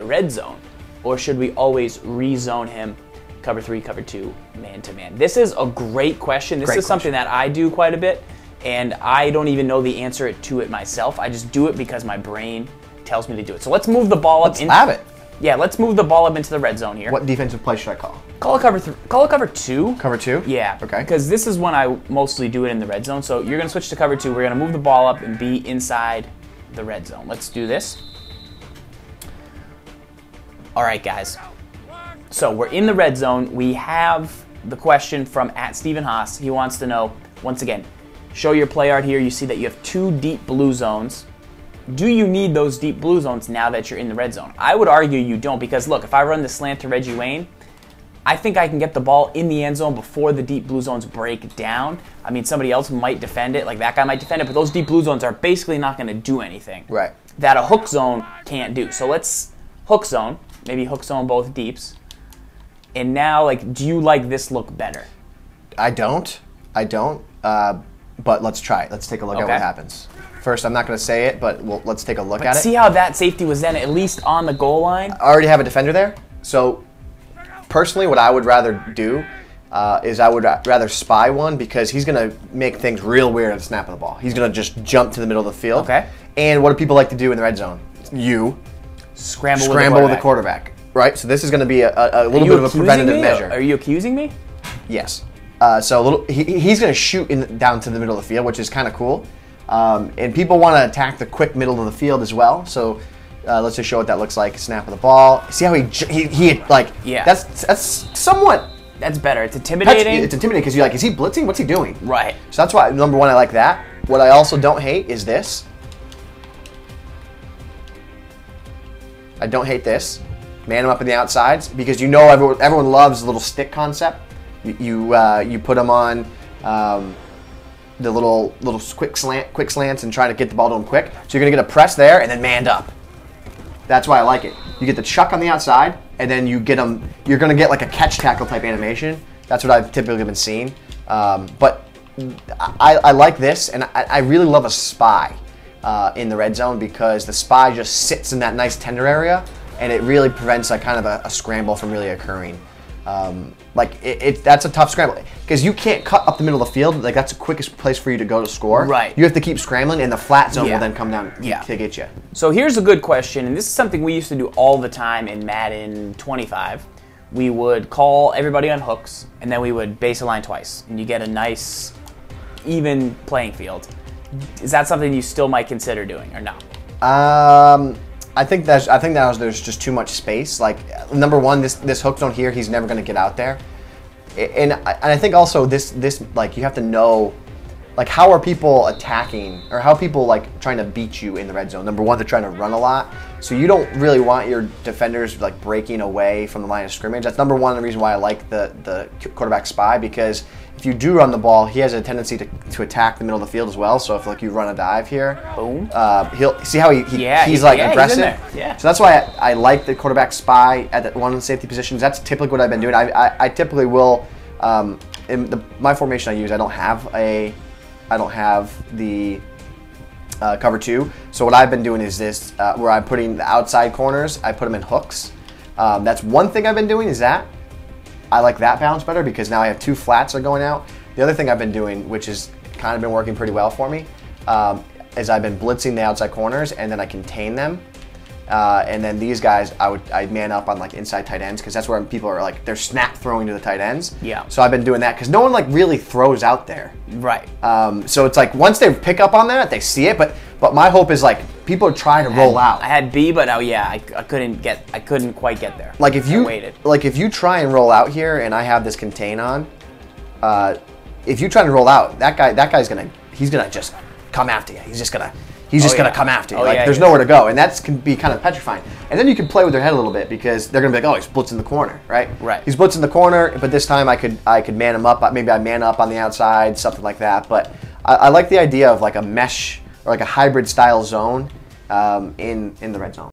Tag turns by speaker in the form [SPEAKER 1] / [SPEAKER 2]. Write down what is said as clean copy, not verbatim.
[SPEAKER 1] red zone? Or should we always rezone him cover 3, cover 2, man-to-man? This is a great question. This is something that I do quite a bit, and I don't even know the answer to it myself. I just do it because my brain tells me to do it. So let's move the ball up.
[SPEAKER 2] Let's have it.
[SPEAKER 1] Yeah, let's move the ball up into the red zone here.
[SPEAKER 2] What defensive play should I call?
[SPEAKER 1] Call it cover 3. Call it cover 2.
[SPEAKER 2] Cover 2?
[SPEAKER 1] Yeah.
[SPEAKER 2] Okay.
[SPEAKER 1] Because this is when I mostly do it in the red zone. So you're going to switch to cover 2. We're going to move the ball up and be inside the red zone. Let's do this. All right, guys. So we're in the red zone. We have the question from @StephenHaas. He wants to know, once again, show your play art here. You see that you have 2 deep blue zones. Do you need those deep blue zones now that you're in the red zone? I would argue you don't, because look, if I run the slant to Reggie Wayne, I think I can get the ball in the end zone before the deep blue zones break down. I mean, somebody else might defend it, like that guy might defend it, but those deep blue zones are basically not going to do anything.
[SPEAKER 2] Right.
[SPEAKER 1] That a hook zone can't do. So let's hook zone, maybe hook zone both deeps. And now, like, do you like this look better?
[SPEAKER 2] I don't. But let's try it. Let's take a look at what happens. First, I'm not going to say it, but let's take a look at it.
[SPEAKER 1] See how that safety was then at least on the goal line?
[SPEAKER 2] I already have a defender there. So, personally, what I would rather do is I would rather spy one, because he's going to make things real weird at the snap of the ball. He's going to just jump to the middle of the field.
[SPEAKER 1] Okay.
[SPEAKER 2] And what do people like to do in the red zone? Scramble with the quarterback. Right? So this is going to be a little bit of a preventative measure.
[SPEAKER 1] Are you accusing me?
[SPEAKER 2] Yes. So he's going to shoot down to the middle of the field, which is kind of cool. And people want to attack the quick middle of the field as well. So let's just show what that looks like. Snap of the ball. See how he like?
[SPEAKER 1] Yeah.
[SPEAKER 2] That's somewhat.
[SPEAKER 1] That's better. It's intimidating.
[SPEAKER 2] It's intimidating because you're like, is he blitzing? What's he doing?
[SPEAKER 1] Right.
[SPEAKER 2] So that's why, number one, I like that. What I also don't hate is this. I don't hate this. Man him up in the outsides, because you know everyone loves the little stick concept. You put them on the little quick slants and try to get the ball to him quick. So you're gonna get a press there and then manned up. That's why I like it. You get the chuck on the outside, and then you get them. You're gonna get like a catch tackle type animation. That's what I've typically been seeing. But I like this, and I really love a spy in the red zone, because the spy just sits in that nice tender area, and it really prevents like kind of a scramble from really occurring. That's a tough scramble, because you can't cut up the middle of the field. Like, that's the quickest place for you to go to score.
[SPEAKER 1] Right.
[SPEAKER 2] You have to keep scrambling, and the flat zone will then come down to get you.
[SPEAKER 1] So here's a good question, and this is something we used to do all the time in Madden 25. We would call everybody on hooks, and then we would base a line twice, and you get a nice, even playing field. Is that something you still might consider doing, or no?
[SPEAKER 2] I think there's just too much space. Like, number one, this hook zone here, he's never going to get out there, and I think also this like, you have to know, like, how are people attacking, or how are people like trying to beat you in the red zone. Number one, they're trying to run a lot, so you don't really want your defenders like breaking away from the line of scrimmage. That's number one, the reason why I like the quarterback spy, because if you do run the ball, he has a tendency to attack the middle of the field as well. So if like you run a dive here, boom, he'll see how he's like aggressive.
[SPEAKER 1] He's in there.
[SPEAKER 2] So that's why I like the quarterback spy at the one of the safety positions. That's typically what I've been doing. I typically will in my formation I use. I don't have the cover 2. So what I've been doing is this, where I'm putting the outside corners, I put them in hooks. That's one thing I've been doing, is that I like that balance better, because now I have 2 flats that are going out. The other thing I've been doing, which has kind of been working pretty well for me, is I've been blitzing the outside corners, and then I contain them. And then these guys, I'd man up on like inside tight ends, because that's where people are like, they're snap throwing to the tight ends.
[SPEAKER 1] Yeah.
[SPEAKER 2] So I've been doing that, because no one like really throws out there.
[SPEAKER 1] Right.
[SPEAKER 2] So it's like, once they pick up on that, they see it, but my hope is like, people are trying to roll out.
[SPEAKER 1] I had B, but I couldn't quite get there.
[SPEAKER 2] Like, if you try and roll out here, and I have this contain on, if you try to roll out, that guy's gonna just come after you. He's just gonna come after you. There's nowhere to go, and that can be kind of petrifying. And then you can play with their head a little bit, because they're gonna be like, oh, he's blitzing the corner, right?
[SPEAKER 1] Right.
[SPEAKER 2] He's blitzing the corner, but this time I could man him up. Maybe I man up on the outside, something like that. But I like the idea of like a mesh or like a hybrid style zone in the red zone.